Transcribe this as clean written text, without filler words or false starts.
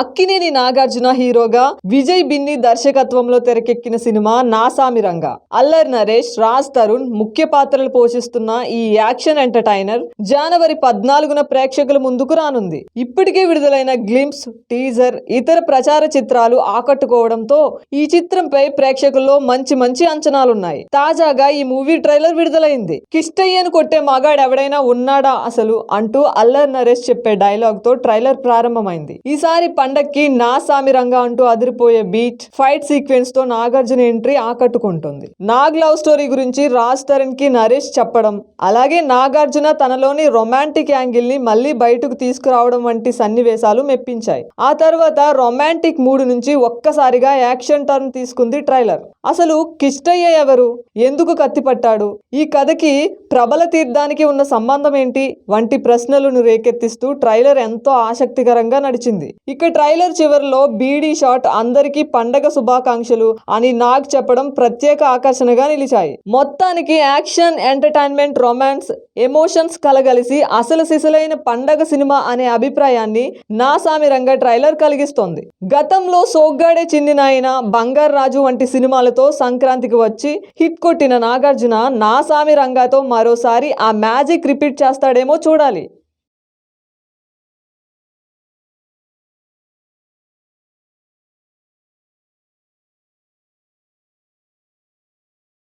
అక్కినేని నాగార్జున హీరోగా, విజయ్ బిన్ని దర్శకత్వంలో తెరకెక్కిన సినిమా నాసామిరంగా. అల్లరి నరేష్, రాజ్ తరుణ్ ముఖ్య పాత్రలు పోషిస్తున్న ఈ యాక్షన్ ఎంటర్టైనర్ జనవరి 14న ప్రేక్షకుల ముందుకు రానుంది. ఇప్పటికే విడుదలైన గ్లింప్స్, టీజర్, ఇతర ప్రచార చిత్రాలు ఆకట్టుకోవడంతో ఈ చిత్రంపై ప్రేక్షకుల్లో మంచి అంచనాలున్నాయి. తాజాగా ఈ మూవీ ట్రైలర్ విడుదలైంది. కిష్టయ్యను కొట్టే మగాడెవడైనా ఉన్నాడా అసలు అంటూ అల్లరి నరేష్ చెప్పే డైలాగ్ తో ట్రైలర్ ప్రారంభమైంది. ఈసారి పండక్కి నా సామిరంగా అంటూ అదిరిపోయే బీట్, ఫైట్ సీక్వెన్స్ తో నాగార్జున ఎంట్రీ ఆకట్టుకుంటుంది. నాగ్ లవ్ స్టోరీ గురించి రాజ్ తరుణ్ కి నరేష్ చెప్పడం, అలాగే నాగార్జున తనలోని రొమాంటిక్ యాంగిల్ ని మళ్ళీ బయటకు తీసుకురావడం వంటి సన్నివేశాలు మెప్పించాయి. ఆ తర్వాత రొమాంటిక్ మూడ్ నుంచి ఒక్కసారిగా యాక్షన్ టర్న్ తీసుకుంది ట్రైలర్. అసలు కిష్టయ్య ఎవరు, ఎందుకు కత్తిపట్టాడు, ఈ కథకి ప్రబల తీర్థానికి ఉన్న సంబంధం ఏంటి వంటి ప్రశ్నలను రేకెత్తిస్తూ ట్రైలర్ ఎంతో ఆసక్తికరంగా నడిచింది. ఇక ట్రైలర్ చివరిలో బీడీ షాట్ అందరికీ పండగ శుభాకాంక్షలు అని నాగ్ చెప్పడం ప్రత్యేక ఆకర్షణగా నిలిచాయి. మొత్తానికి యాక్షన్, ఎంటర్టైన్మెంట్, రొమాన్స్, ఎమోషన్స్ కలగలిసి అసలు సిసలైన పండగ సినిమా అనే అభిప్రాయాన్ని నా సామిరంగా ట్రైలర్ కలిగిస్తోంది. గతంలో సోగ్గాడే చిన్ని నాయన, బంగారు రాజు వంటి సినిమాలతో సంక్రాంతికి వచ్చి హిట్ కొట్టిన నాగార్జున నా సామిరంగాతో మరోసారి ఆ మ్యాజిక్ రిపీట్ చేస్తాడేమో చూడాలి.